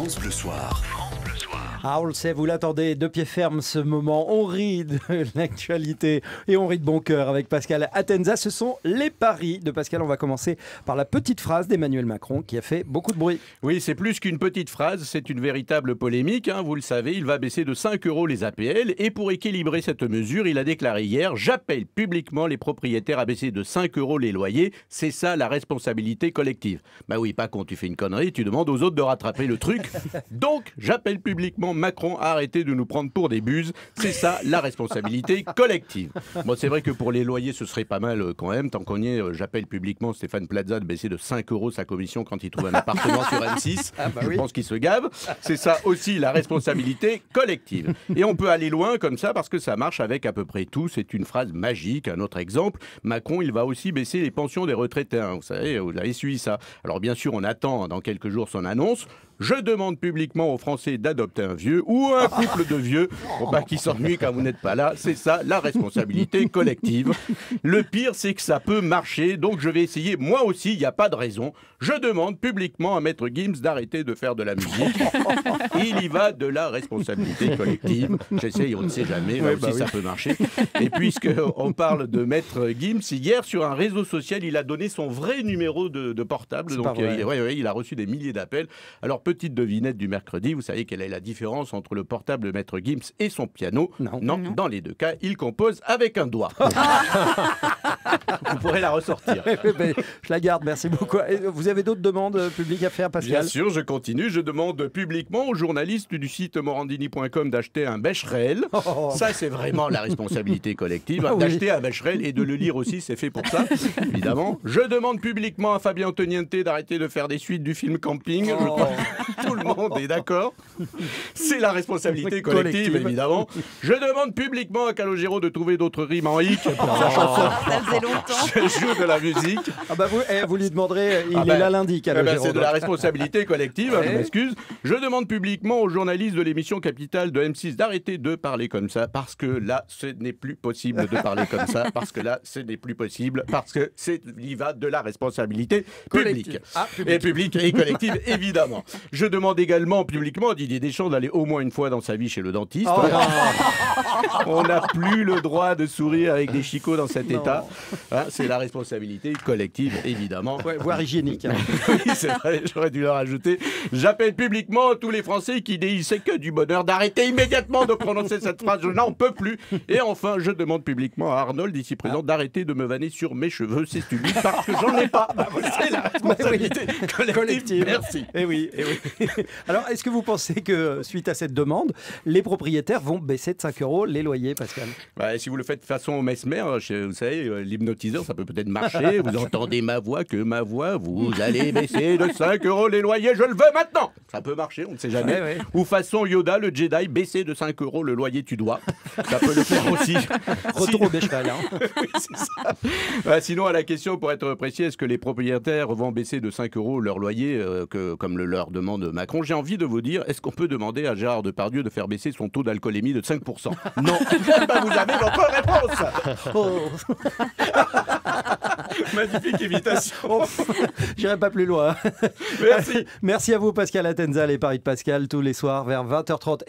France Bleu Soir. Ah, on le sait, vous l'attendez de pied ferme ce moment. On rit de l'actualité et on rit de bon cœur avec Pascal Atenza. Ce sont les paris de Pascal. On va commencer par la petite phrase d'Emmanuel Macron qui a fait beaucoup de bruit. Oui, c'est plus qu'une petite phrase, c'est une véritable polémique. Vous le savez, il va baisser de 5 € les APL. Et pour équilibrer cette mesure, il a déclaré hier « J'appelle publiquement les propriétaires à baisser de 5 € les loyers. C'est ça la responsabilité collective. » Bah oui, pas quand tu fais une connerie, tu demandes aux autres de rattraper le truc. Donc, j'appelle publiquement Macron à arrêter de nous prendre pour des buses. C'est ça la responsabilité collective. Bon, c'est vrai que pour les loyers, ce serait pas mal quand même. Tant qu'on y est, j'appelle publiquement Stéphane Plaza de baisser de 5 € sa commission quand il trouve un appartement sur M6. Je pense qu'il se gave. C'est ça aussi la responsabilité collective. Et on peut aller loin comme ça parce que ça marche avec à peu près tout. C'est une phrase magique. Un autre exemple, Macron, il va aussi baisser les pensions des retraités. Vous savez, vous avez suivi ça. Alors bien sûr, on attend dans quelques jours son annonce. Je demande publiquement aux Français d'adopter un vieux ou un couple de vieux pour pas qu'ils s'ennuient quand vous n'êtes pas là. C'est ça, la responsabilité collective. Le pire, c'est que ça peut marcher, donc je vais essayer. Moi aussi, il n'y a pas de raison. Je demande publiquement à Maître Gims d'arrêter de faire de la musique. Il y va de la responsabilité collective. J'essaye, on ne sait jamais, là aussi ça peut marcher. Et puisqu'on parle de Maître Gims, hier sur un réseau social, il a donné son vrai numéro de portable. Donc il a reçu des milliers d'appels. Alors petite devinette du mercredi, vous savez quelle est la différence entre le portable de Maître Gims et son piano? Non, dans les deux cas, il compose avec un doigt. Vous pourrez la ressortir. Je la garde, merci beaucoup. Vous avez d'autres demandes publiques à faire, Pascal? Bien sûr, je continue. Je demande publiquement aux journalistes du site morandini.com d'acheter un Becherel. Ça, c'est vraiment la responsabilité collective. D'acheter un Becherel et de le lire aussi, c'est fait pour ça, évidemment. Je demande publiquement à Fabien Antoniente d'arrêter de faire des suites du film Camping. Je crois que tout le monde est d'accord. C'est la responsabilité collective, évidemment. Je demande publiquement à Calogero de trouver d'autres rimes en hic pour sa chanson. Ça faisait longtemps. Je joue de la musique. Vous lui demanderez, il est là lundi, Calogero. C'est de la responsabilité collective, je m'excuse. Je demande publiquement aux journalistes de l'émission Capitale de M6 d'arrêter de parler comme ça, parce que là, ce n'est plus possible de parler comme ça, parce que là, ce n'est plus possible, parce que il va de la responsabilité publique. Publique et collective, évidemment. Je demande également publiquement à Didier Deschamps d'aller au moins une fois dans sa vie chez le dentiste. On n'a plus le droit de sourire avec des chicots dans cet état. C'est la responsabilité collective, évidemment. Voire hygiénique. Oui, c'est vrai, j'aurais dû le rajouter. J'appelle publiquement tous les Français qui déhissaient que du bonheur d'arrêter immédiatement de prononcer cette phrase. Je n'en peux plus. Et enfin, je demande publiquement à Arnold, ici présent, d'arrêter de me vanner sur mes cheveux. C'est stupide parce que j'en ai pas. C'est la responsabilité collective. Merci. Eh oui. Alors, est-ce que vous pensez que, suite à cette demande, les propriétaires vont baisser de 5 € les loyers, Pascal? Si vous le faites façon Mesmer, vous savez, l'hypnotiseur, ça peut peut-être marcher. Vous entendez ma voix, vous allez baisser de 5 € les loyers, je le veux maintenant. Ça peut marcher, on ne sait jamais. Ou façon Yoda, le Jedi, baisser de 5 € le loyer, tu dois. Ça peut le faire aussi. Retour au Becherel. Oui, c'est ça. Sinon, à la question, pour être précis, est-ce que les propriétaires vont baisser de 5 € leur loyer, comme le leur demande Macron? J'ai envie de vous dire, est-ce qu'on peut demander à Gérard Depardieu de faire baisser son taux d'alcoolémie de 5%? Non. Vous avez votre réponse. Magnifique imitation. J'irai pas plus loin. Merci. Merci à vous, Pascal Atenza, les paris de Pascal, tous les soirs vers 20h30.